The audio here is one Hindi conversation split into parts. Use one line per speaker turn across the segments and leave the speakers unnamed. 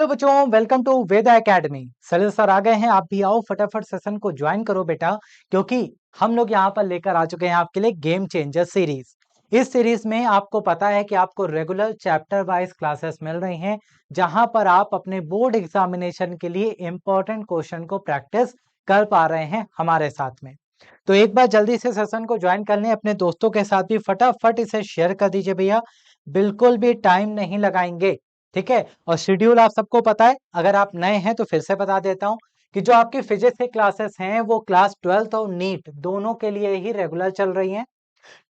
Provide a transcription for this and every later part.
हेलो बच्चों, welcome to Veda academy. Salil sir आ गए हैं। आप भी आओ, फटाफट सेशन को ज्वाइन करो बेटा, क्योंकि हम लोग यहाँ पर लेकर आ चुके हैं आपके लिए गेम चेंजर सीरीज। इस सीरीज में आपको पता है कि आपको रेगुलर चैप्टर वाइज क्लासेस मिल रही हैं, जहां पर आप अपने बोर्ड एग्जामिनेशन के लिए इंपॉर्टेंट क्वेश्चन को प्रैक्टिस कर पा रहे हैं हमारे साथ में। तो एक बार जल्दी से सेशन को ज्वाइन कर लें, अपने दोस्तों के साथ भी फटाफट इसे शेयर कर दीजिए भैया, बिल्कुल भी टाइम नहीं लगाएंगे, ठीक है। और शेड्यूल आप सबको पता है, अगर आप नए हैं तो फिर से बता देता हूं कि जो आपकी फिजिक्स की क्लासेस हैं वो क्लास 12th और नीट दोनों के लिए ही रेगुलर चल रही हैं।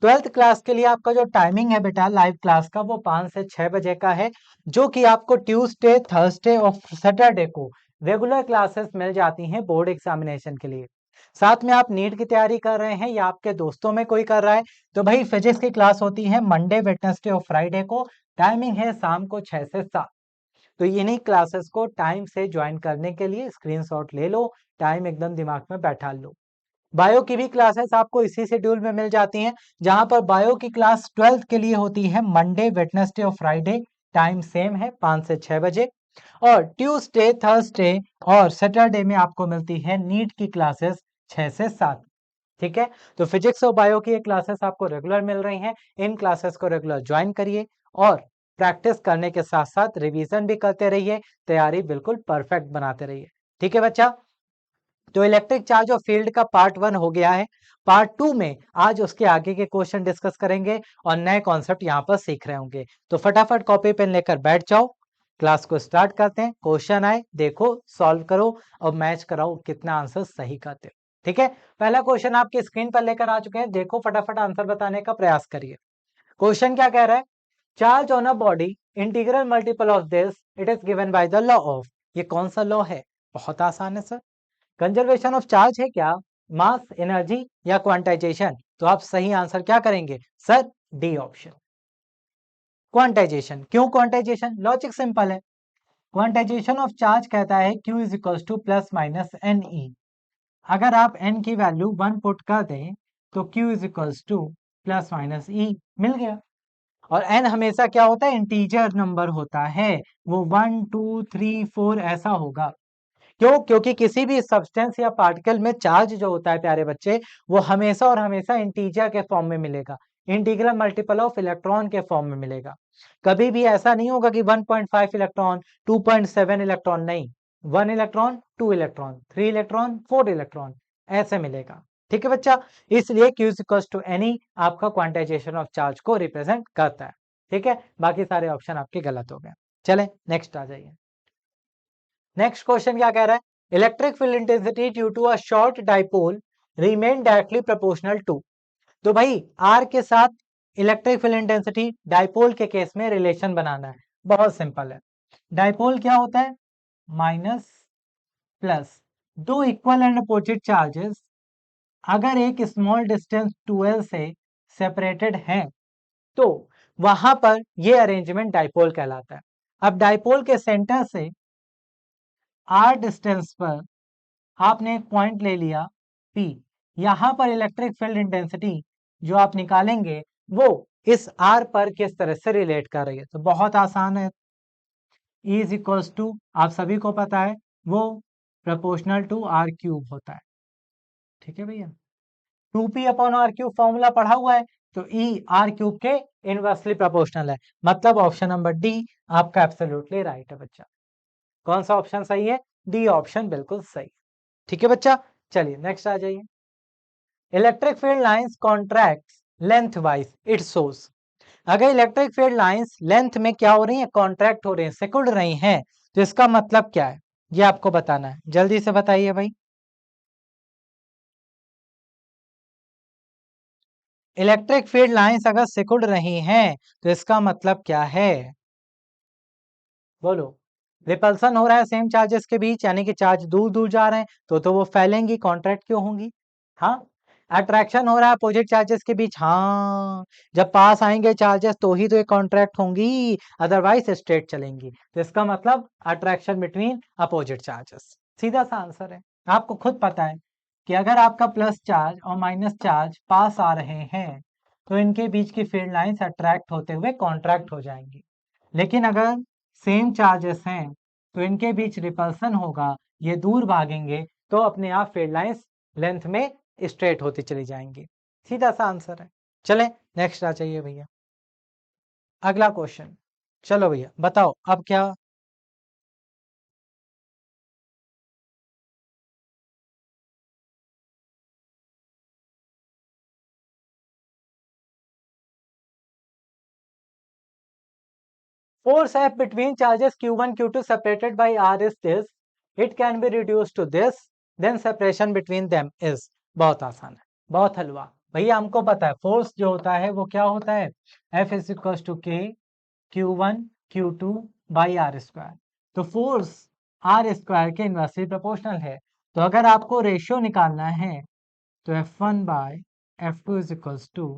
12th क्लास के लिए आपका जो टाइमिंग है बेटा लाइव क्लास का, वो 5 से 6 बजे का है, जो कि आपको ट्यूसडे, थर्सडे और सैटरडे को रेगुलर क्लासेस मिल जाती हैं बोर्ड एग्जामिनेशन के लिए। साथ में आप नीट की तैयारी कर रहे हैं या आपके दोस्तों में कोई कर रहा है, तो भाई फिजिक्स की क्लास होती है मंडे, वेडनेसडे और फ्राइडे को। टाइमिंग है शाम को 6 से 7। तो इन्हीं क्लासेस को टाइम से ज्वाइन करने के लिए स्क्रीनशॉट ले लो, टाइम एकदम दिमाग में बैठा लो। बायो की भी क्लासेस आपको इसी शेड्यूल में मिल जाती हैं, जहां पर बायो की क्लास 12th के लिए होती है मंडे, वेडनेसडे और फ्राइडे। टाइम सेम है 5 से 6 बजे। और ट्यूसडे, थर्सडे और सैटरडे में आपको मिलती है नीट की क्लासेस 6 से 7। ठीक है, तो फिजिक्स और बायो की ये क्लासेस आपको रेगुलर मिल रही हैं। इन क्लासेस को रेगुलर ज्वाइन करिए और प्रैक्टिस करने के साथ साथ रिवीजन भी करते रहिए, तैयारी बिल्कुल परफेक्ट बनाते रहिए। ठीक है बच्चा, तो इलेक्ट्रिक चार्ज और फील्ड का पार्ट 1 हो गया है। पार्ट 2 में आज उसके आगे के क्वेश्चन डिस्कस करेंगे और नए कॉन्सेप्ट यहाँ पर सीख रहे होंगे। तो फटाफट कॉपी पेन लेकर बैठ जाओ, क्लास को स्टार्ट करते हैं। क्वेश्चन आए देखो, सॉल्व करो और मैच कराओ कितना आंसर सही करते हो। ठीक है, पहला क्वेश्चन आपकी स्क्रीन पर लेकर आ चुके हैं, देखो फटाफट आंसर बताने का प्रयास करिए। क्वेश्चन क्या कह रहा है? Charge on a body integral multiple of this, it is given by the law of. ये कौन सा लॉ है? बहुत आसान है सर, कंजर्वेशन ऑफ चार्ज है क्या, मास, एनर्जी या क्वांटाइजेशन? तो आप सही आंसर क्या करेंगे सर? D option, quantization. क्यों क्वांटाइजेशन? लॉजिक सिंपल है। क्वांटाइजेशन ऑफ चार्ज कहता है Q is equals to plus minus N E. अगर आप n की वैल्यू 1 पुट कर दें तो Q is equals to plus minus e मिल गया। और n हमेशा क्या होता है? इंटीजर नंबर होता है, वो 1 2 3 4 ऐसा होगा। क्यों? क्योंकि किसी भी सब्सटेंस या पार्टिकल में चार्ज जो होता है प्यारे बच्चे, वो हमेशा और हमेशा इंटीजर के फॉर्म में मिलेगा, इंटीग्रल मल्टीपल ऑफ इलेक्ट्रॉन के फॉर्म में मिलेगा। कभी भी ऐसा नहीं होगा कि 1.5 इलेक्ट्रॉन, 2.7 इलेक्ट्रॉन, नहीं, 1 इलेक्ट्रॉन, 2 इलेक्ट्रॉन, 3 इलेक्ट्रॉन, 4 इलेक्ट्रॉन ऐसे मिलेगा। ठीक है बच्चा, इसलिए Q इक्वल्स टू एनी आपका क्वांटाइजेशन ऑफ चार्ज को रिप्रेजेंट करता है। ठीक है, बाकी सारे ऑप्शन आपके गलत हो गए। चले नेक्स्ट आ जाइए। नेक्स्ट क्वेश्चन क्या कह रहा है? Electric field intensity due to a short dipole remain directly proportional to. तो भाई आर के साथ इलेक्ट्रिक फील्ड इंटेंसिटी डाइपोल के केस में रिलेशन बनाना है। बहुत सिंपल है, डाइपोल क्या होता है? माइनस प्लस, दो इक्वल एंड अपोजिट चार्जेस अगर एक स्मॉल डिस्टेंस 12 से सेपरेटेड हैं तो वहां पर ये अरेंजमेंट डाइपोल कहलाता है। अब डाइपोल के सेंटर से आर डिस्टेंस पर आपने एक पॉइंट ले लिया P, यहां पर इलेक्ट्रिक फील्ड इंटेंसिटी जो आप निकालेंगे वो इस R पर किस तरह से रिलेट कर रही है? तो बहुत आसान है, E इज इक्वल्स टू, आप सभी को पता है, वो प्रोपोर्शनल टू R क्यूब होता है। ठीक है भैया, 2P upon R cube formula पढ़ा हुआ है, तो E R क्यूब के इनवर्सली प्रोपोर्शनल है। मतलब ऑप्शन नंबर डी आपका एब्सोल्युटली राइट है बच्चा। कौन सा ऑप्शन सही है? डी ऑप्शन बिल्कुल सही। ठीक है बच्चा, चलिए नेक्स्ट आ जाइए। Electric field lines contract length wise it shows. अगर इलेक्ट्रिक फील्ड लाइंस लेंथ में क्या हो रही है? कॉन्ट्रैक्ट हो रही है, सिकुड़ रही हैं, तो इसका मतलब क्या है? ये आपको बताना है, जल्दी से बताइए भाई। इलेक्ट्रिक फील्ड लाइंस अगर सिकुड़ रही हैं तो इसका मतलब क्या है? बोलो। रिपल्सन हो रहा है सेम चार्जेस के बीच, यानी कि चार्ज दूर दूर जा रहे हैं, तो वो फैलेंगी, कॉन्ट्रैक्ट क्यों होंगी? हाँ। अट्रैक्शन हो रहा है अपोजिट चार्जेस के बीच, हाँ, जब पास आएंगे चार्जेस तो ही तो ये कॉन्ट्रैक्ट होंगी, अदरवाइज स्ट्रेट चलेंगी। तो इसका मतलब अट्रैक्शन बिटवीन अपोजिट चार्जेस, सीधा सा आंसर है। आपको खुद पता है कि अगर आपका प्लस चार्ज और माइनस चार्ज पास आ रहे हैं तो इनके बीच की फील्ड लाइंस अट्रैक्ट होते हुए कॉन्ट्रैक्ट हो जाएंगी। लेकिन अगर सेम चार्जेस हैं तो इनके बीच रिपल्सन होगा, ये दूर भागेंगे तो अपने आप फील्ड लाइंस लेंथ में स्ट्रेट होती चली जाएंगी। सीधा सा आंसर है। चले नेक्स्ट आ जाइए भैया, अगला क्वेश्चन। चलो भैया बताओ अब क्या। Force F between charges Q1 Q2 separated by R is this. It can be reduced to this. Then separation between them is. बहुत आसान है, बहुत हलवा भैया। हमको पता है फोर्स जो होता है वो क्या होता है, F इज इक्वल टू के Q1 Q2 by R square. तो फोर्स आर स्क्वायर के इनवर्सली प्रोपोर्शनल है। तो अगर आपको रेशियो निकालना है तो F1 by F2 is equal to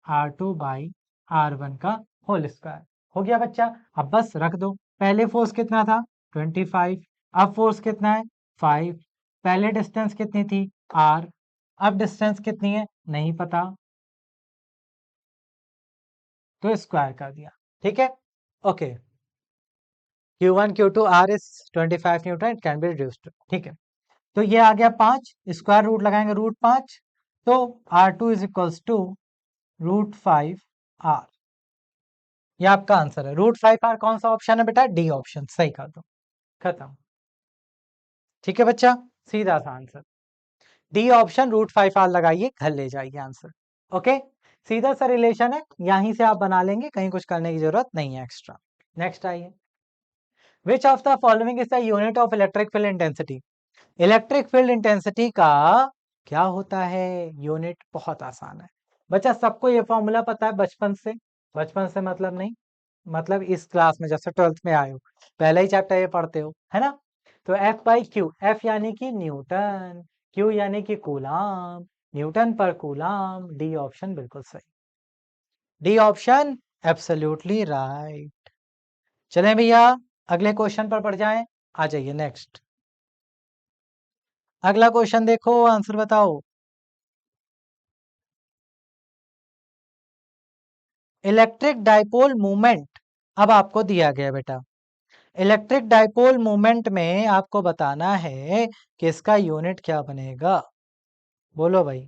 R2 by R1 का होल स्क्वायर। हो गया बच्चा। अब बस रख दो। पहले फोर्स कितना था 25, अब फोर्स कितना है 5। पहले डिस्टेंस कितनी थी r, अब डिस्टेंस कितनी है नहीं पता, तो स्क्वायर कर दिया। ठीक है okay. Q1 Q2 R is 25 Newton, it can be reduced. ठीक है, तो ये आ गया 5, स्क्वायर रूट लगाएंगे √5, तो R2 is equals to √5R। ये आपका आंसर है। √5R कौन सा ऑप्शन है बेटा, डी ऑप्शन, सही कर दो, खत्म। ठीक है बच्चा, सीधा सा आंसर डी ऑप्शन, √5R लगाइए, घर ले जाइए आंसर। ओके, सीधा सा रिलेशन है, यहीं से आप बना लेंगे, कहीं कुछ करने की जरूरत नहीं है एक्स्ट्रा। नेक्स्ट आइए, which of the following is the unit of electric field intensity. Electric field intensity का क्या होता है यूनिट, बहुत आसान है बच्चा, सबको ये फॉर्मूला पता है बचपन से। बचपन से मतलब नहीं, मतलब इस क्लास में जैसे 12th में आए हो, पहले ही चैप्टर ये पढ़ते हो, है ना। तो एफ बाई क्यू, एफ यानी कि न्यूटन, क्यू यानी कि coulomb, newton per coulomb, D option बिल्कुल सही, डी ऑप्शन एब्सोल्युटली राइट। चलें भैया अगले क्वेश्चन पर पढ़ जाएं, आ जाइए नेक्स्ट। अगला क्वेश्चन देखो, आंसर बताओ। इलेक्ट्रिक डाइपोल मूवमेंट अब आपको दिया गया बेटा। इलेक्ट्रिक डाइपोल मूवमेंट में आपको बताना है कि इसका यूनिट क्या बनेगा, बोलो भाई।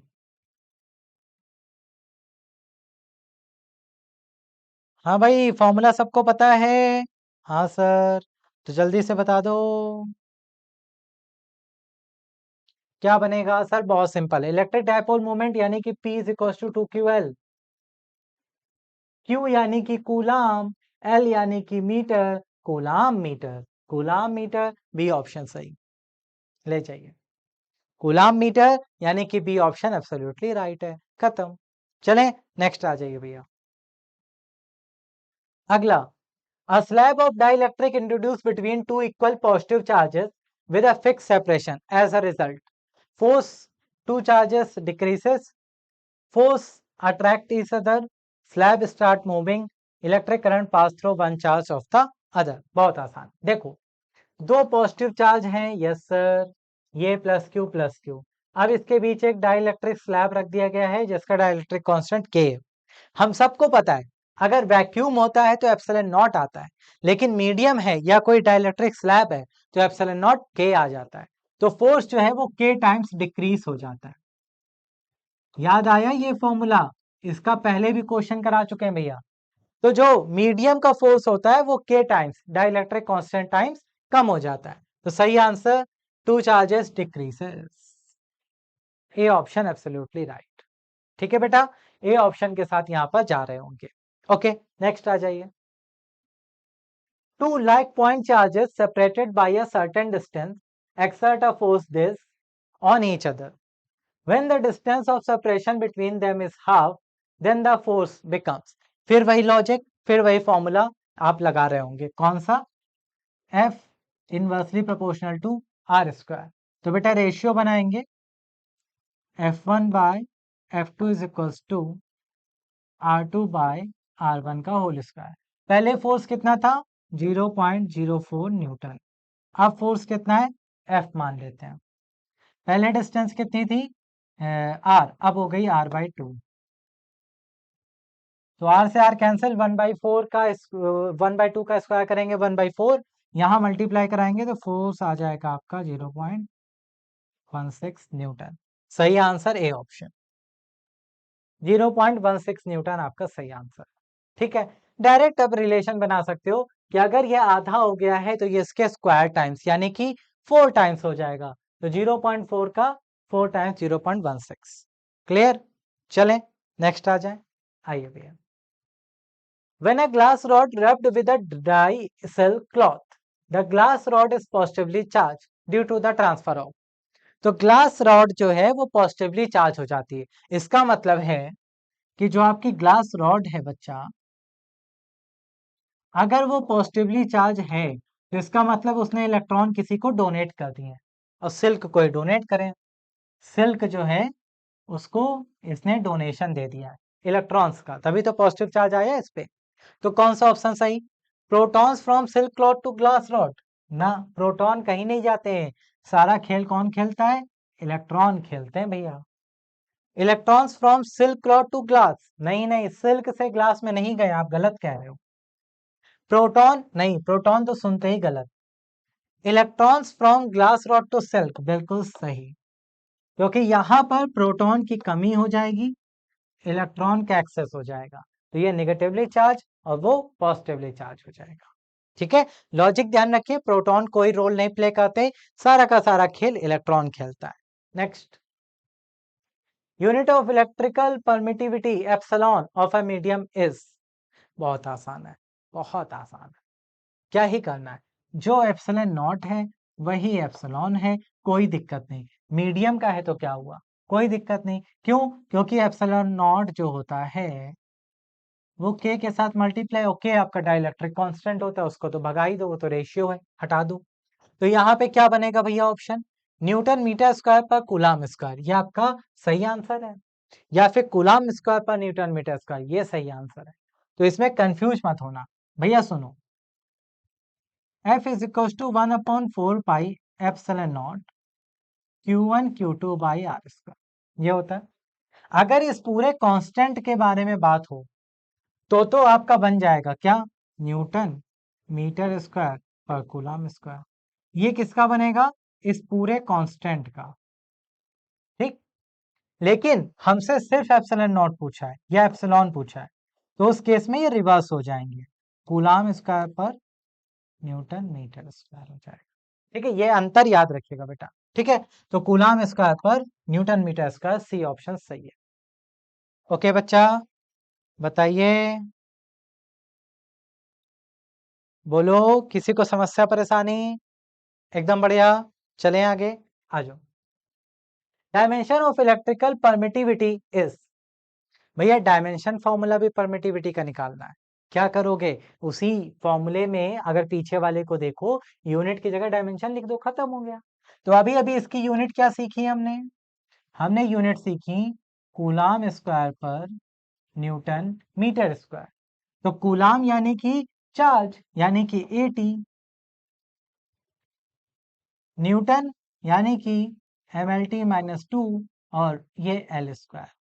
हाँ भाई, फॉर्मूला सबको पता है। हाँ सर, तो जल्दी से बता दो क्या बनेगा। सर बहुत सिंपल है, इलेक्ट्रिक डाइपोल मूवमेंट यानी कि P is equal to 2QL। Q यानी कि कूलाम, L यानी कि metre, coulomb metre, coulomb metre, B option सही, ले जाइए। कूलाम मीटर यानी कि बी ऑप्शन एब्सोल्युटली राइट है, खत्म। चलें नेक्स्ट आ जाइए भैया। अगला, a slab of dielectric introduced between two equal positive charges with a fixed separation. As a result, force two charges decreases, force attract each other, slab start moving, electric current pass through one charge of the other. बहुत आसान। देखो, दो पॉजिटिव चार्ज हैं, यस सर, ये प्लस क्यू प्लस क्यू। अब इसके बीच एक डाइलेक्ट्रिक स्लैब रख दिया गया है जिसका डाइलेक्ट्रिक कांस्टेंट के है। हम सबको पता है अगर वैक्यूम होता है तो एप्सिलॉन नॉट आता है, लेकिन मीडियम है या कोई डाइलेक्ट्रिक स्लैब है तो एप्सिलॉन नॉट के आ जाता है। तो फोर्स जो है वो के टाइम्स डिक्रीज हो जाता है। याद आया ये फॉर्मूला, इसका पहले भी क्वेश्चन करा चुके हैं भैया। तो जो मीडियम का फोर्स होता है वो के टाइम्स डाइलेक्ट्रिक कांस्टेंट टाइम्स कम हो जाता है। तो सही answer two charges decreases, A option absolutely right. ठीक है बेटा, ए ऑप्शन के साथ यहां पर जा रहे होंगे। ओके नेक्स्ट आ जाइए। Two like point charges separated by a certain distance exert a force this on each other. When the distance of separation between them is half, then the force becomes. फिर वही लॉजिक, फिर वही फॉर्मूला आप लगा रहे होंगे, कौन सा, F inversely proportional to R square. तो बेटा रेशियो बनाएंगे, F1 by F2 is equals to R2 by R1 का होल स्क्वायर। पहले फोर्स कितना था 0.04 न्यूटन, अब फोर्स कितना है F मान लेते हैं। पहले डिस्टेंस कितनी थी R, अब हो गई R/2। तो R से R कैंसिल, 1/4 का 1/2 का स्क्वायर करेंगे 1/4, यहाँ मल्टीप्लाई कराएंगे तो फोर्स आ जाएगा आपका 0.16 न्यूटन। सही आंसर ए ऑप्शन, 0.16 न्यूटन आपका सही आंसर। ठीक है, डायरेक्ट अब रिलेशन बना सकते हो कि अगर ये आधा हो गया है तो ये इसके स्क्वायर टाइम्स यानी कि 4 टाइम्स हो जाएगा, तो 0.4 का 4 टाइम्स 0.16। क्लियर? चलें नेक्स्ट आ जाए। आइए भैया, when a glass rod rubbed with a dry silk cloth, the glass rod is positively charged due to the transfer of। तो ग्लास रॉड जो है वो पॉजिटिवली चार्ज हो जाती है। इसका मतलब है कि जो आपकी ग्लास रॉड है बच्चा, अगर वो पॉजिटिवली चार्ज है तो इसका मतलब उसने इलेक्ट्रॉन किसी को डोनेट कर दिए हैं, और सिल्क को ही डोनेट करें, सिल्क जो है उसको इसने डोनेशन दे दिया है इलेक्ट्रॉन्स का, तभी तो पॉजिटिव चार्ज आया इस पे। तो कौन सा ऑप्शन सही? Protons from silk cloth to glass rod, ना, प्रोटॉन कहीं नहीं जाते हैं, सारा खेल कौन खेलता है? इलेक्ट्रॉन खेलते हैं भैया। Electrons from silk cloth to glass, नहीं नहीं, सिल्क से ग्लास में नहीं गए, आप गलत कह रहे हो। प्रोटॉन नहीं, प्रोटॉन तो सुनते ही गलत। Electrons from glass rod to silk, बिल्कुल सही, क्योंकि यहां पर प्रोटॉन की कमी हो जाएगी, इलेक्ट्रॉन का एक्सेस हो जाएगा, तो ये नेगेटिवली चार्ज और वो पॉजिटिवली चार्ज हो जाएगा। ठीक है, लॉजिक ध्यान रखिए, प्रोटॉन कोई रोल नहीं प्ले करते, सारा का सारा खेल इलेक्ट्रॉन खेलता है। Next, unit of electrical permittivity epsilon of a medium is. बहुत आसान है, बहुत आसान है, क्या ही करना है, जो एप्सिलॉन नॉट है वही एप्सिलॉन है, कोई दिक्कत नहीं। मीडियम का है तो क्या हुआ, कोई दिक्कत नहीं, क्यों? क्योंकि एप्सिलॉन नॉट जो होता है वो के के साथ मल्टीप्लाई, ओके आपका डाइलेक्ट्रिक कांस्टेंट होता है, उसको तो भगा ही दो, वो तो रेशियो है, हटा दो। तो यहाँ पे क्या बनेगा भैया option? Newton metre square per coulomb square, ये आपका सही आंसर है, या फिर कूलाम स्क्वायर पर न्यूटन मीटर स्क्वायर, ये सही आंसर है। तो इसमें कंफ्यूज मत होना भैया। सुनो, F is equal to 1/4 pi epsilon naught Q1 Q2 by R square, ये होता है। अगर इस पूरे कांस्टेंट के बारे में बात हो तो आपका बन जाएगा क्या? न्यूटन मीटर स्क्वायर पर कूलम स्क्वायर। ये किसका बनेगा? इस पूरे कांस्टेंट का। ठीक, लेकिन हमसे सिर्फ एप्सिलॉन नॉट पूछा है या एप्सिलॉन पूछा है, तो उस केस में ये रिवर्स हो जाएंगे, कूलम स्क्वायर पर न्यूटन मीटर स्क्वायर हो जाएगा। ठीक है, ये अंतर याद रखिएगा बेटा। ठीक है, तो कूलम स्क्वायर पर newton metre square, C option सही है। ओके बच्चा, बताइए, बोलो, किसी को समस्या परेशानी? एकदम बढ़िया, चलें आगे, आ जाओ। Dimension of electrical permittivity is, भैया डायमेंशन फॉर्मूला भी परमिटिविटी का निकालना है। क्या करोगे? उसी फॉर्मूले में अगर पीछे वाले को देखो, यूनिट की जगह डायमेंशन लिख दो, खत्म हो गया। तो अभी अभी इसकी यूनिट क्या सीखी हमने? हमने यूनिट सीखी कूलाम स्क्वायर पर न्यूटन मीटर स्क्वायर। तो कूलाम यानी कि चार्ज, यानी कि एटी, न्यूटन यानी कि mlt-2, और ये एल स्क्वायर।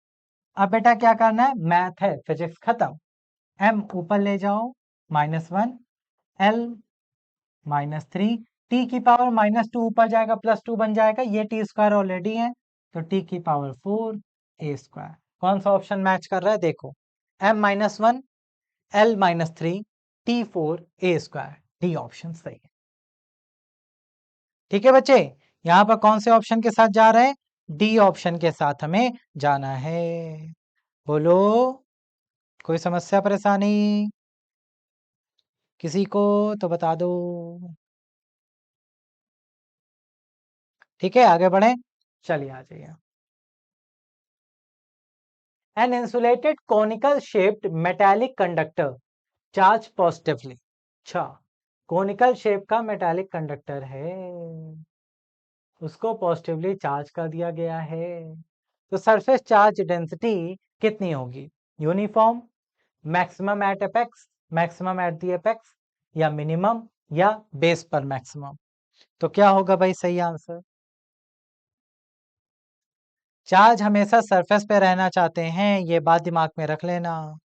अब बेटा क्या करना है? मैथ है, फिजिक्स खत्म। m ऊपर ले जाओ, -1, l -3, t की पावर -2 ऊपर जाएगा, +2 बन जाएगा, ये टी स्क्वायर ऑलरेडी है, तो t की पावर 4 a स्क्वायर। कौन सा ऑप्शन मैच कर रहा है देखो, m-1, l-3, t4 a square, D option सही है। ठीक है बच्चे, यहाँ पर कौन से ऑप्शन के साथ जा रहे हैं? डी ऑप्शन के साथ हमें जाना है। बोलो, कोई समस्या परेशानी किसी को तो बता दो। ठीक है, आगे बढ़े, चलिए आ जाइए। An insulated conical shaped metallic conductor charge positively. अच्छा, कोनिकल शेप का मेटालिक कंडक्टर है, उसको पॉजिटिवली चार्ज कर दिया गया है, तो सरफेस चार्ज डेंसिटी कितनी होगी? Uniform, maximum at apex, maximum at the apex, या मिनिमम, या बेस पर मैक्सिमम? तो क्या होगा भाई सही आंसर? चार्ज हमेशा सरफेस पे रहना चाहते हैं, ये बात दिमाग में रख लेना।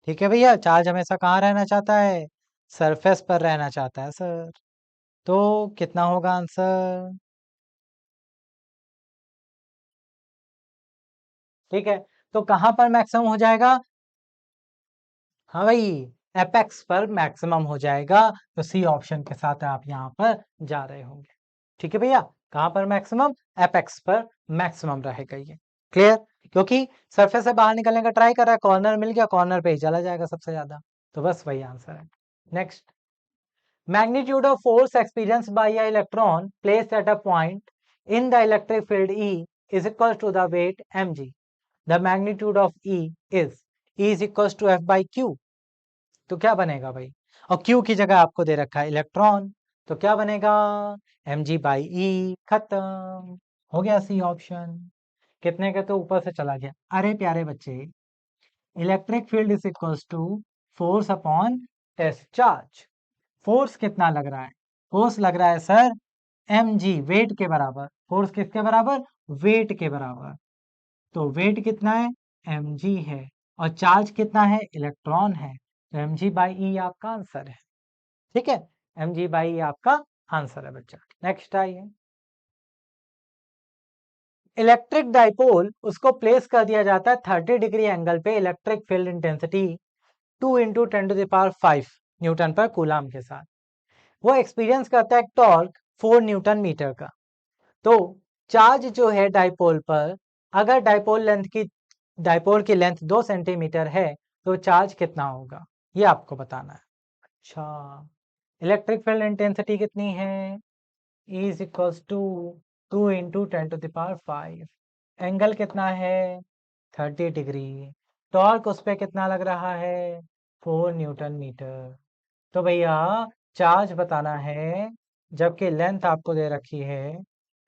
ठीक है भैया, चार्ज हमेशा कहाँ रहना चाहता है? सरफेस पर रहना चाहता है सर। तो कितना होगा आंसर? ठीक है, तो कहां पर मैक्सिमम हो जाएगा? हाँ भाई, एपेक्स पर मैक्सिमम हो जाएगा। तो सी ऑप्शन के साथ आप यहाँ पर जा रहे होंगे। ठीक है भैया, कहां पर मैक्सिमम? एपेक्स पर मैक्सिमम रहेगा ये। क्लियर? क्योंकि सरफेस से बाहर निकलने का ट्राई कर रहा है, कॉर्नर मिल गया, कॉर्नर पे ही चला जाएगा सबसे ज्यादा। तो बस वही आंसर है। Next, magnitude of force experienced by a electron placed at a point in the electric field E is equal to the weight mg. The magnitude of E is equals to F by Q. तो क्या बनेगा भाई? और Q की जगह आपको दे रखा है इलेक्ट्रॉन, तो क्या बनेगा? mg by E। खत्म हो गया सी ऑप्शन। कितने के तो ऊपर से चला गया। अरे प्यारे बच्चे, electric field is equals to force upon test charge. Force कितना लग रहा है? फोर्स लग रहा है सर mg, वेट के बराबर। फोर्स किसके बराबर? वेट के बराबर। तो वेट कितना है? mg है। और चार्ज कितना है? इलेक्ट्रॉन है। तो mg बाई ई आपका आंसर है। ठीक है, mg बाई ई आपका आंसर है बच्चा। नेक्स्ट आइए, इलेक्ट्रिक डाइपोल उसको प्लेस कर दिया जाता है 30 डिग्री एंगल पे electric field intensity 2 into 10⁵ Newton per coulomb के साथ। वो एक्सपीरियंस करता है टॉर्क 4 न्यूटन मीटर का। तो चार्ज जो है डाइपोल पर, अगर डाइपोल की लेंथ 2 सेंटीमीटर है, तो चार्ज कितना होगा ये आपको बताना है। अच्छा, इलेक्ट्रिक फील्ड इंटेंसिटी कितनी है? E is equals to 2 into 10⁵। Angle कितना है? 30 डिग्री। टॉर्क उस पर कितना लग रहा है? 4 न्यूटन मीटर। तो भैया चार्ज बताना है, जबकि लेंथ आपको दे रखी है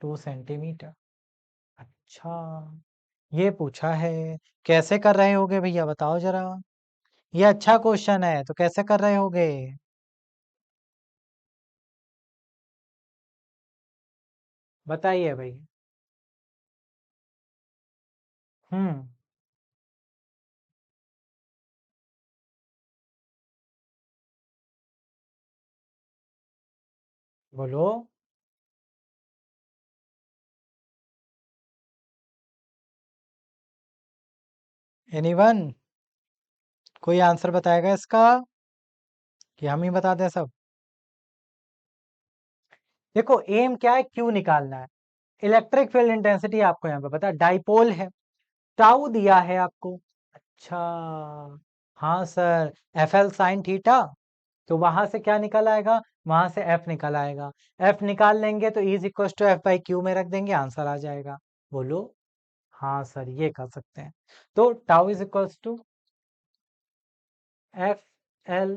2 सेंटीमीटर। अच्छा, ये पूछा है। कैसे कर रहे होगे भैया बताओ जरा। ये अच्छा क्वेश्चन है, तो कैसे कर रहे होगे? बताइए भाई। हम्म, बोलो। एनीवन कोई आंसर बताएगा इसका, कि हम ही बता दें सब? देखो, एम क्या है? क्यू निकालना है। इलेक्ट्रिक फील्ड इंटेंसिटी आपको यहाँ पे पता है, डाइपोल है, टाउ दिया है आपको। अच्छा, हाँ sir, F L sine theta. तो वहां से क्या निकल आएगा? वहां से एफ निकल आएगा। एफ निकाल लेंगे तो is equal to F by Q में रख देंगे, आंसर आ जाएगा। बोलो। हाँ सर, ये कर सकते हैं। तो tau is equal to F L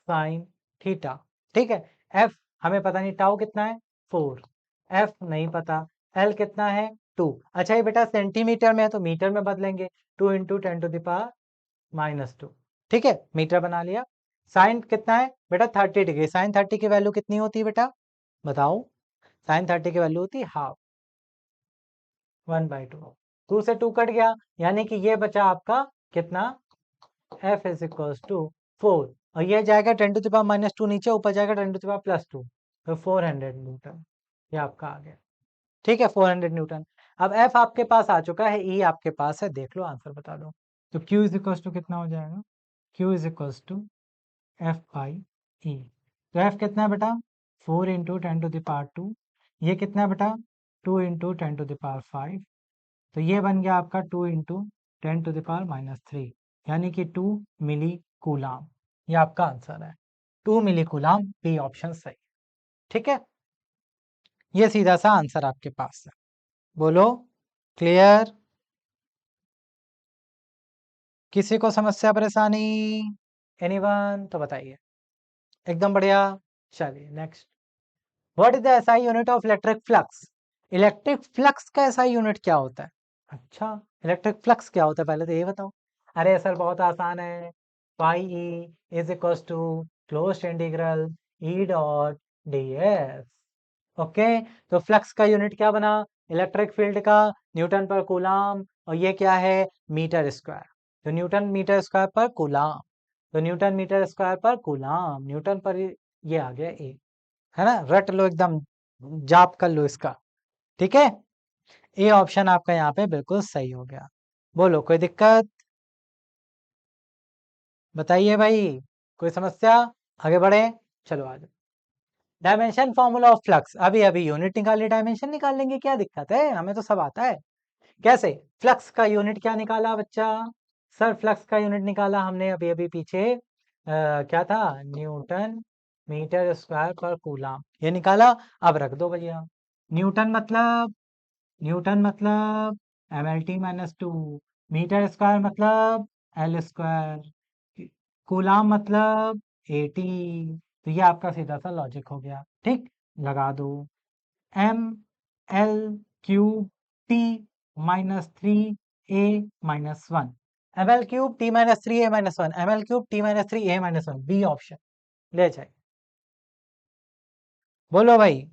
sine theta. ठीक है, एफ हमें पता नहीं, टाउ कितना है? 4। एफ नहीं पता, एल कितना है? 2। अच्छा ये बेटा सेंटीमीटर में है, तो मीटर में बदलेंगे। 2 इंटू 10⁻²। ठीक है, मीटर बना लिया। साइन कितना है बेटा? 30 डिग्री। साइन 30 की वैल्यू कितनी होती है बेटा? बताओ। साइन 30 की वैल्यू होती है हाफ, 1/2। 2 से 2 कट गया, यानी कि ये बचा आपका कितना? F is equal to 4। और ये जाएगा 10⁻², नीचे ऊपर जाएगा 10⁻+2। तो 400 न्यूटन ये आपका आ गया। ठीक है, 400 न्यूटन। अब एफ आपके पास आ चुका है, ई आपके पास है, देख लो आंसर बता दो। तो क्यू इज इक्वल टू कितना हो जाएगा? Q is equal to F by e. तो एफ कितना है बेटा? 4 इंटू 10⁻²। ये कितना है बेटा? 2 इंटू 10⁻5। तो ये बन गया आपका 2 इंटू 10⁻³ यानी कि 2 मिली कूलाम। ये आपका आंसर है, 2 मिली कूलाम। बी ऑप्शन सही। ठीक है, ये सीधा सा आंसर आपके पास है। बोलो। क्लियर? किसी को समस्या परेशानी? एनीवन तो बताइए। एकदम बढ़िया। चलिए next, what is the SI unit of electric flux? Electric flux का एसआई यूनिट क्या होता है? अच्छा, इलेक्ट्रिक फ्लक्स क्या होता है पहले तो ये बताओ। अरे सर बहुत आसान है, pi e is equal to closed integral e dot d s. Okay, तो फ्लक्स का यूनिट क्या बना? इलेक्ट्रिक फील्ड का न्यूटन पर कूलाम, और ये क्या है? Metre square. तो newton metre square per coulomb. तो newton metre square per coulomb, newton per ये आ गया ए, है ना, रट लो एकदम, जाप कर लो इसका, ठीक है। ए ऑप्शन आपका यहाँ पे बिल्कुल सही हो गया। बोलो कोई दिक्कत, बताइए भाई, कोई समस्या, आगे बढ़े, चलो आगे। डायमेंशन फॉर्मूला ऑफ फ्लक्स, अभी अभी यूनिट निकाली, डायमेंशन निकाल लेंगे, क्या दिक्कत है, हमें तो सब आता है। कैसे, फ्लक्स का यूनिट क्या निकाला बच्चा, सर फ्लक्स का यूनिट निकाला हमने अभी अभी पीछे, क्या था, Newton metre square per coulomb, ये निकाला। अब रख दो भैया, न्यूटन मतलब, न्यूटन मतलब M L T minus two, metre square मतलब एल स्क्वायर, कूलाम मतलब एटी, तो ये आपका सीधा सा लॉजिक हो गया, ठीक, लगा दो। M L cube T minus three A minus one, M L cube T minus three A minus one, M L cube T minus three A minus one, B option ले जाए, बोलो भाई,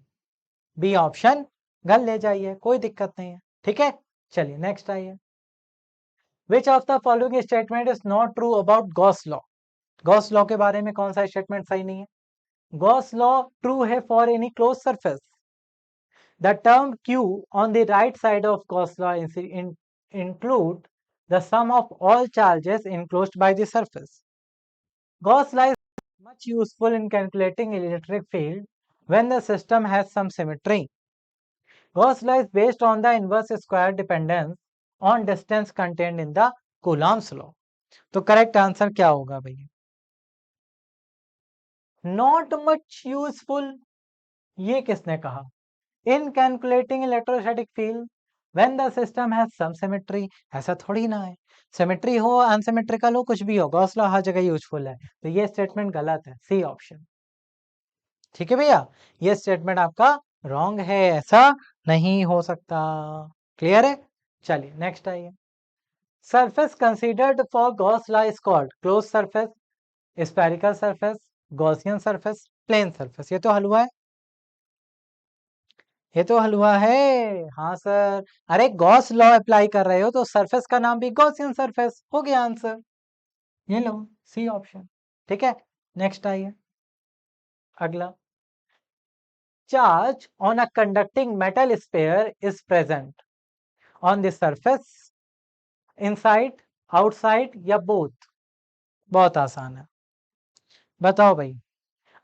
बी ऑप्शन गल ले जाइए, कोई दिक्कत नहीं है, ठीक है। चलिए नेक्स्ट आइए, which of the following statement is not true about Gauss law, Gauss law के बारे में कौन सा स्टेटमेंट सही नहीं है। गॉस लॉ ट्रू है for any close surface, the term q on the right side of Gauss law include the sum of all charges enclosed by the surface. Gauss law is much useful in calculating electric field when the system has some symmetry. Gauss law is based on the inverse square dependence on distance contained in the Coulomb's law. तो करेक्ट आंसर क्या होगा भैया, नॉट मच यूजफुल, ये किसने कहा, in calculating electrostatic field when the system has some symmetry, ऐसा थोड़ी ना है, सिमेट्री हो अनसिमेट्रिकल हो कुछ भी हो, गॉस लॉ हर जगह यूजफुल है, तो ये स्टेटमेंट गलत है, सी ऑप्शन, ठीक है भैया, ये स्टेटमेंट आपका रॉन्ग है, ऐसा नहीं हो सकता, क्लियर है। चलिए नेक्स्ट आइए, surface considered for Gauss law is called close surface, spherical surface, Gaussian surface, plane surface, ये तो हलवा है, ये तो हलवा है, हाँ सर, अरे गॉस लॉ अप्लाई कर रहे हो तो सरफेस का नाम भी गॉसियन सरफेस हो गया आंसर, ये लो सी ऑप्शन, ठीक है। नेक्स्ट आइए, अगला, charge on a conducting metal sphere is present on the surface, inside, outside या बोथ, बहुत आसान है, बताओ भाई,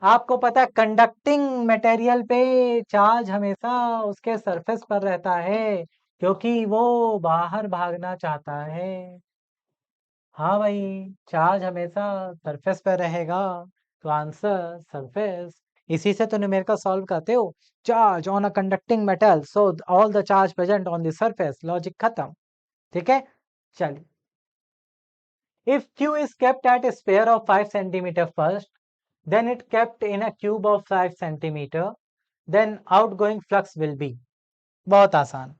आपको पता है कंडक्टिंग मटेरियल पे चार्ज हमेशा उसके सरफेस पर रहता है क्योंकि वो बाहर भागना चाहता है, हाँ भाई, चार्ज हमेशा सरफेस पर रहेगा, तो आंसर सरफेस, इसी से तो न्यूमेरिकल सॉल्व करते हो, charge on a conducting metal so all the charge present on the surface, logic खत्म, ठीक है। चलिए, if q is kept at a sphere of 5 centimeter first, then it kept in a cube of 5 centimeter, then outgoing flux will be, बहुत आसान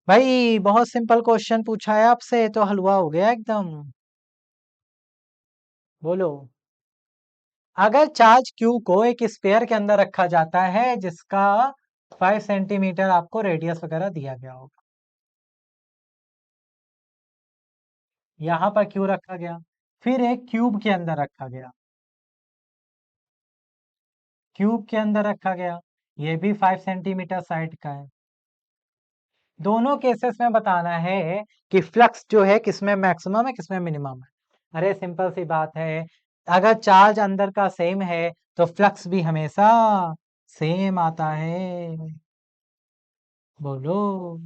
भाई, बहुत सिंपल क्वेश्चन पूछा है आपसे तो हलवा हो गया एकदम, बोलो, अगर चार्ज q को एक स्फीयर के अंदर रखा जाता है जिसका 5 सेंटीमीटर आपको रेडियस वगैरह दिया गया होगा, यहाँ पर q रखा गया, फिर एक क्यूब के अंदर रखा गया, क्यूब के अंदर रखा गया, ये भी 5 सेंटीमीटर साइड का है, दोनों केसेस में बताना है कि फ्लक्स जो है किसमें मैक्सिमम है किसमें मिनिमम है, अरे सिंपल सी बात है, अगर चार्ज अंदर का सेम है तो फ्लक्स भी हमेशा सेम आता है, बोलो,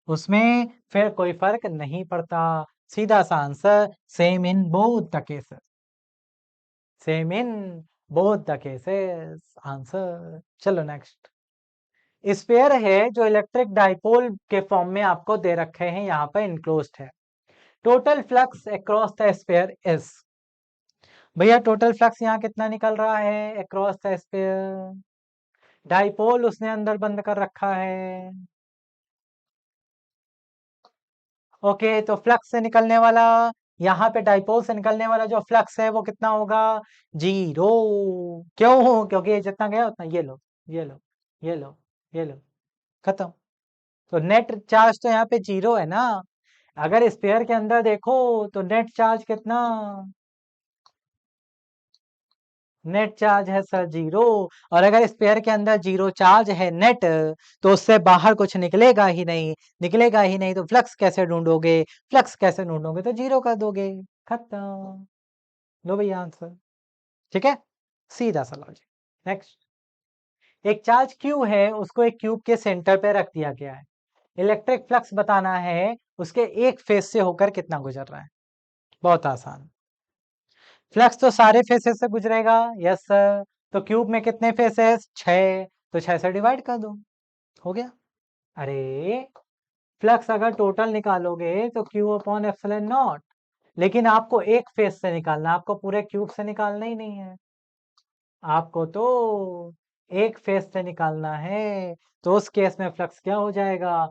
उसमें फिर कोई फर्क नहीं पड़ता, सीधा सा answer, same in both the cases, same in both the cases answer. चलो नेक्स्ट, स्फीयर है जो इलेक्ट्रिक डाइपोल के फॉर्म में आपको दे रखे हैं, यहाँ पर इनक्लोज्ड है, total flux across the sphere is, भैया टोटल फ्लक्स यहाँ कितना निकल रहा है अक्रॉस द स्फीयर, डाइपोल उसने अंदर बंद कर रखा है, ओके, तो फ्लक्स से निकलने वाला, यहाँ पे डाइपोल से निकलने वाला जो फ्लक्स है वो कितना होगा, जीरो, क्यों, क्योंकि ये जितना गया उतना, ये लो, ये लो, ये लो, ये लो, खत्म, तो नेट चार्ज तो यहाँ पे जीरो है ना, अगर स्पेयर के अंदर देखो तो नेट चार्ज कितना, नेट चार्ज है सर 0। और अगर स्पेयर के अंदर 0 चार्ज है नेट, तो उससे बाहर कुछ निकलेगा ही नहीं, निकलेगा ही नहीं तो फ्लक्स कैसे ढूंढोगे, फ्लक्स कैसे ढूंढोगे, तो 0 कर दोगे, खत्म। लो भैया आंसर, ठीक है, सीधा सा लॉजिक। नेक्स्ट, एक चार्ज क्यू है, उसको एक क्यूब के सेंटर पे रख दिया गया है। इलेक्ट्रिक फ्लक्स बताना है, उसके एक फेस से होकर कितना गुजर रहा है। बहुत आसान, फ्लक्स तो सारे फेसेस से गुजरेगा, यस सर। तो क्यूब में कितने फेसेस, 6, तो 6 से डिवाइड कर दो, हो गया। अरे फ्लक्स अगर टोटल निकालोगे तो क्यू अपॉन एप्सिलॉन नॉट, लेकिन आपको एक फेस से निकालना, आपको पूरे क्यूब से निकालना ही नहीं है, आपको तो एक फेस से निकालना है। तो उस केस में फ्लक्स क्या हो जाएगा,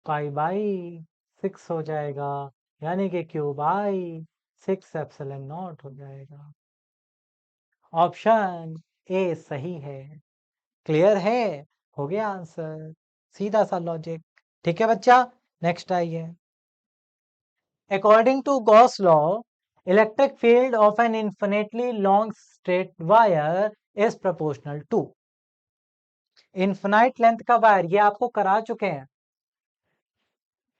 पाई/6 हो जाएगा, यानी कि क्यू बाई 6 एप्सिलॉन नॉट हो जाएगा। ऑप्शन ए सही है, क्लियर है, हो गया आंसर, सीधा सा लॉजिक। ठीक है बच्चा, नेक्स्ट आइए। According to Gauss law, electric field of an infinitely long straight wire is proportional to. Infinite length का वायर, ये आपको करा चुके हैं।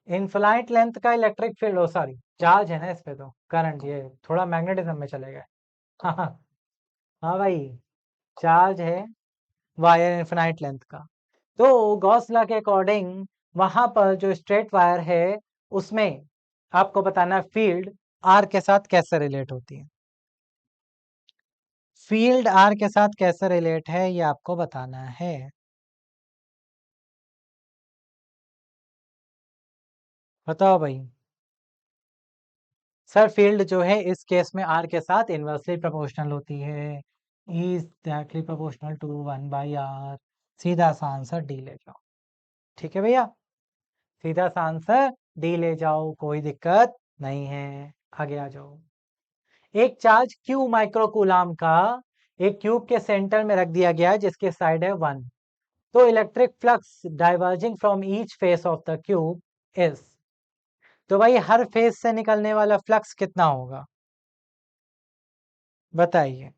इनफाइनाइट लेंथ का electric field, oh sorry charge है ना इस पे, तो करंट, ये थोड़ा मैग्नेटिज्म में चले गए। हाँ हाँ, हाँ भाई, चार्ज है वायर इनफिनाइट लेंथ का। तो गॉस लॉ के अकॉर्डिंग वहां पर जो स्ट्रेट वायर है उसमें आपको बताना है फील्ड आर के साथ कैसे रिलेट होती है। फील्ड आर के साथ कैसे रिलेट है ये आपको बताना है। बताओ भाई। सर फील्ड जो है इस केस में आर के साथ इन्वर्सली प्रोपोर्शनल होती है, is directly proportional to 1/r। सीधा सा आंसर डी ले जाओ, ठीक है भैया, सीधा सा आंसर डी ले जाओ, कोई दिक्कत नहीं है। आगे आ जाओ। एक चार्ज क्यू माइक्रोकूलाम का एक क्यूब के सेंटर में रख दिया गया है जिसके साइड है 1। तो electric flux diverging from each face of the cube is. तो भाई हर फेस से निकलने वाला फ्लक्स कितना होगा, बताइए।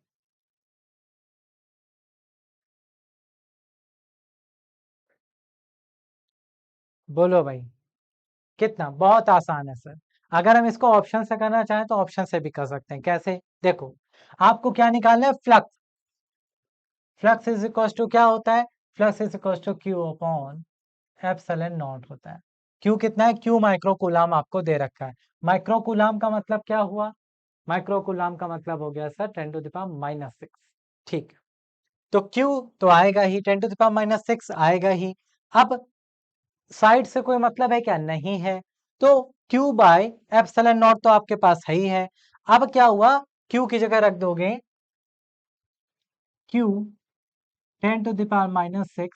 बोलो भाई, कितना, बहुत आसान है सर। अगर हम इसको ऑप्शन से करना चाहें तो ऑप्शन से भी कर सकते हैं, कैसे, देखो, आपको क्या निकालना है, flux. Flux is equal to क्या होता है, flux is equal to Q upon epsilon naught होता है। क्यू कितना है, क्यू माइक्रोकूलाम आपको दे रखा है। माइक्रोकूलाम का मतलब क्या हुआ, माइक्रोकूलाम का मतलब हो गया सर 10⁻⁻⁶। ठीक, तो क्यू तो आएगा ही, 10⁻⁻⁶ आएगा ही। अब साइड से कोई मतलब है क्या, नहीं है। तो Q बाय एप्सिलॉन नॉट तो आपके पास है ही है। अब क्या हुआ, Q की जगह रख दोगे Q 10⁻⁻⁶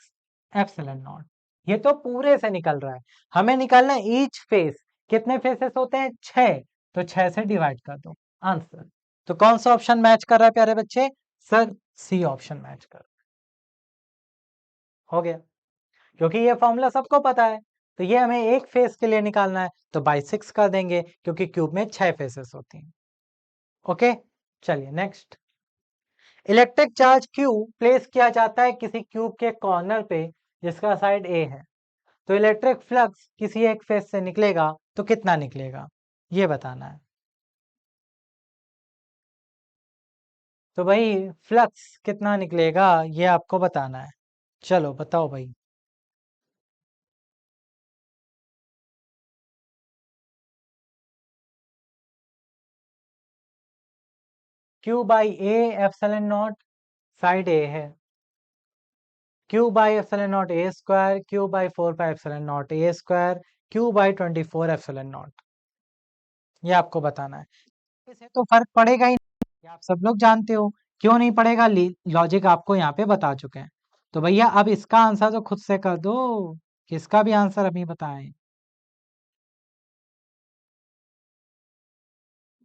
एप्सिलॉन नॉट। ये तो पूरे से निकल रहा है, हमें निकालना है ईच फेस। कितने फेसेस होते हैं, 6, तो 6 से डिवाइड कर दो, आंसर। तो कौन सा ऑप्शन मैच कर रहा है प्यारे बच्चे, सर सी ऑप्शन मैच कर, हो गया। क्योंकि ये फॉर्मूला सबको पता है, तो ये हमें एक फेस के लिए निकालना है, तो बाई 6 कर देंगे क्योंकि क्यूब में 6 फेसेस होती हैं। ओके, चलिए next. Electric charge Q place किया जाता है किसी क्यूब के कॉर्नर पे जिसका साइड ए है। तो इलेक्ट्रिक फ्लक्स किसी एक फेस से निकलेगा तो कितना निकलेगा, ये बताना है। तो भाई फ्लक्स कितना निकलेगा ये आपको बताना है, चलो बताओ भाई। Q by a epsilon naught, side a है, q by epsilon naught a square, q by 4 pi epsilon naught a square, q by 24 epsilon naught, ये आपको बताना है। इसे तो फर्क पड़ेगा ही नहीं, ये आप सब लोग जानते हो। क्यों नहीं पड़ेगा, लॉजिक आपको यहाँ पे बता चुके हैं। तो भैया अब इसका आंसर तो खुद से कर दो, किसका भी आंसर अभी बताएं।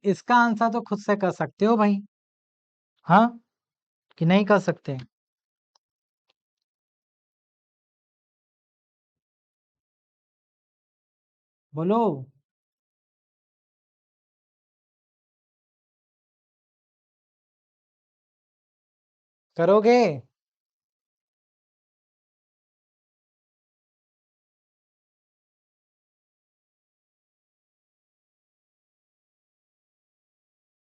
इसका आंसर तो खुद से कर सकते हो भाई, हाँ कि नहीं कर सकते, बोलो। करोगे?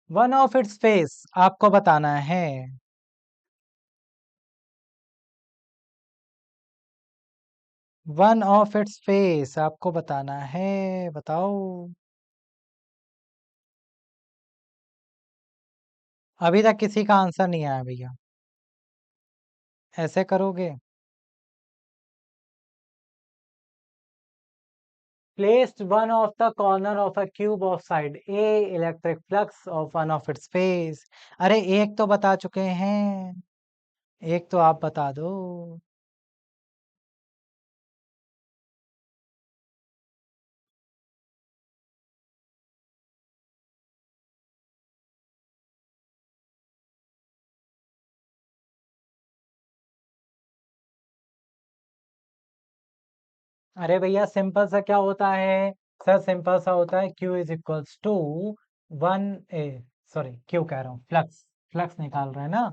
वन ऑफ इट्स फेस आपको बताना है। वन ऑफ इट्स फेस आपको बताना है, बताओ। अभी तक किसी का आंसर नहीं आया भैया। ऐसे करोगे? Placed one of the corner of a cube of side A electric flux of one of its face। अरे एक तो बता चुके हैं, एक तो आप बता दो। अरे भैया सिंपल सा क्या होता है सर, सिंपल सा होता है Q is equals to one A, sorry Q कह रहा हूँ, फ्लक्स। फ्लक्स निकाल रहे हैं ना,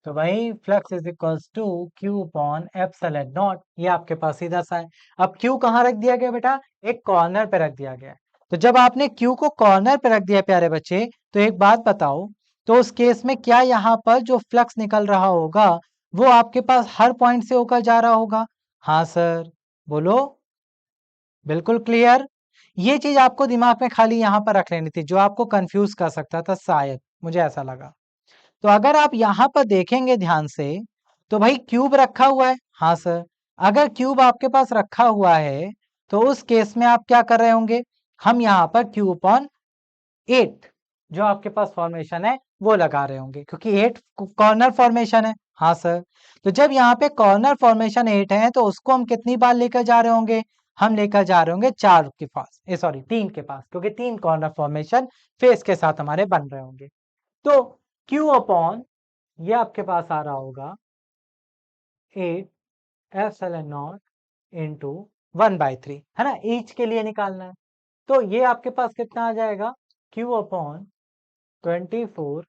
तो भाई flux is equals to Q upon epsilon naught. ये आपके पास सीधा सा है। अब क्यू कहाँ रख दिया गया बेटा? एक कॉर्नर पे रख दिया गया है। तो जब आपने क्यू को कॉर्नर पे रख दिया प्यारे बच्चे, तो एक बात बताओ, तो उस केस में क्या यहाँ पर जो फ्लक्स निकल रहा होगा वो आपके पास हर पॉइंट से होकर जा रहा होगा? हाँ सर, बोलो। बिल्कुल क्लियर। ये चीज आपको दिमाग में खाली यहाँ पर रख लेनी थी, जो आपको कंफ्यूज कर सकता था शायद, मुझे ऐसा लगा। तो अगर आप यहाँ पर देखेंगे ध्यान से, तो भाई क्यूब रखा हुआ है। हाँ सर, अगर क्यूब आपके पास रखा हुआ है तो उस केस में आप क्या कर रहे होंगे? हम यहाँ पर क्यू अपॉन 8 जो आपके पास फॉर्मेशन है वो लगा रहे होंगे, क्योंकि 8 कॉर्नर फॉर्मेशन है। हाँ सर, तो जब यहाँ पे कॉर्नर फॉर्मेशन 8 है तो उसको हम कितनी बार लेकर जा रहे होंगे? हम लेकर जा रहे होंगे 4 के पास, सॉरी 3 के पास, क्योंकि 3 कॉर्नर फॉर्मेशन फेस के साथ हमारे बन रहे होंगे। तो Q अपॉन ये आपके पास आ रहा होगा 8 एप्सिलॉन नॉट इंटू 1/3, है ना, ईच के लिए निकालना है। तो ये आपके पास कितना आ जाएगा? Q upon 24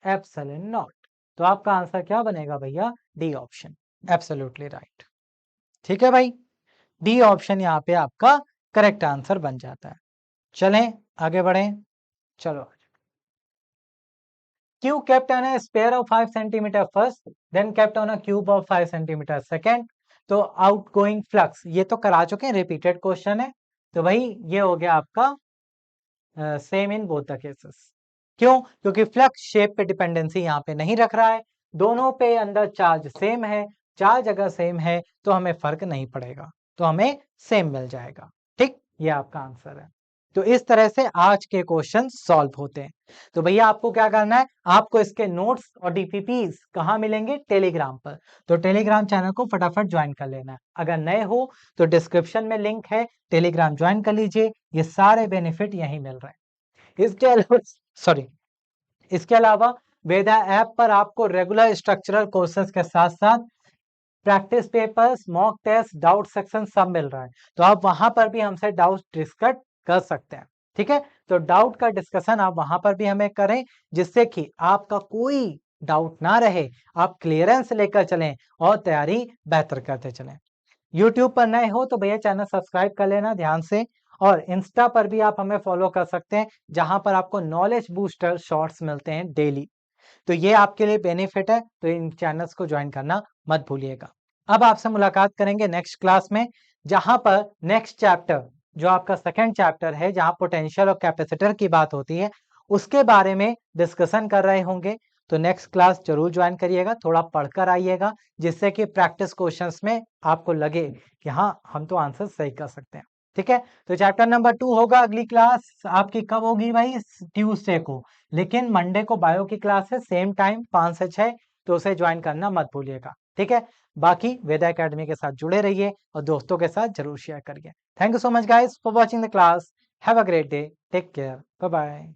epsilon not. तो आपका आंसर क्या बनेगा भैया? D option, absolutely right. ठीक है भाई, डी ऑप्शन यहाँ पे आपका करेक्ट आंसर बन जाता है। चलें आगे बढ़ें, चलो। Q kept on a sphere of 5 centimeter first, then kept on a cube of 5 centimeter second। तो आउटगोइंग फ्लक्स ये तो करा चुके हैं, रिपीटेड क्वेश्चन है। तो भाई ये हो गया आपका same in both the cases. क्यों? क्योंकि फ्लक्स शेप पे डिपेंडेंसी यहाँ पे नहीं रख रहा है, दोनों पे अंदर चार्ज सेम है। चार्ज अगर सेम है तो हमें फर्क नहीं पड़ेगा, तो हमें सेम मिल जाएगा। ठीक, ये आपका आंसर है। तो इस तरह से आज के क्वेश्चन सॉल्व होते हैं। तो भैया आपको क्या करना है, आपको इसके नोट्स और डीपीपीस कहाँ मिलेंगे? टेलीग्राम पर। तो टेलीग्राम चैनल को फटाफट ज्वाइन कर लेना है। अगर नए हो तो डिस्क्रिप्शन में लिंक है, टेलीग्राम ज्वाइन कर लीजिए, ये सारे बेनिफिट यहीं मिल रहे हैं। इसके अलावा सॉरी, इसके अलावा वेदा ऐप पर आपको रेगुलर स्ट्रक्चरल कोर्सेज के साथ साथ practice papers, mock test, doubt section सब मिल रहा है। तो आप वहां पर भी हमसे डाउट डिस्कस कर सकते हैं। ठीक है, तो डाउट का डिस्कशन आप वहां पर भी हमें करें, जिससे कि आपका कोई डाउट ना रहे, आप क्लियरेंस लेकर चलें और तैयारी बेहतर करते चलें। यूट्यूब पर नए हो तो भैया चैनल सब्सक्राइब कर लेना ध्यान से, और इंस्टा पर भी आप हमें फॉलो कर सकते हैं, जहां पर आपको नॉलेज बूस्टर शॉर्ट्स मिलते हैं डेली। तो ये आपके लिए बेनिफिट है, तो इन चैनल्स को ज्वाइन करना मत भूलिएगा। अब आपसे मुलाकात करेंगे नेक्स्ट क्लास में, जहां पर नेक्स्ट चैप्टर जो आपका सेकंड चैप्टर है, जहां पोटेंशियल और कैपेसिटर की बात होती है, उसके बारे में डिस्कशन कर रहे होंगे। तो नेक्स्ट क्लास जरूर ज्वाइन करिएगा, थोड़ा पढ़कर आइएगा, जिससे कि प्रैक्टिस क्वेश्चंस में आपको लगे कि हाँ हम तो आंसर सही कर सकते हैं। ठीक है, तो चैप्टर नंबर 2 होगा। अगली क्लास आपकी कब होगी भाई? ट्यूसडे को। लेकिन मंडे को बायो की क्लास है, सेम टाइम 5 से 6, तो उसे ज्वाइन करना मत भूलिएगा। ठीक है, बाकी वेदा एकेडमी के साथ जुड़े रहिए और दोस्तों के साथ जरूर शेयर करिए। Thank you so much guys for watching the class. Have a great day, take care, bye bye.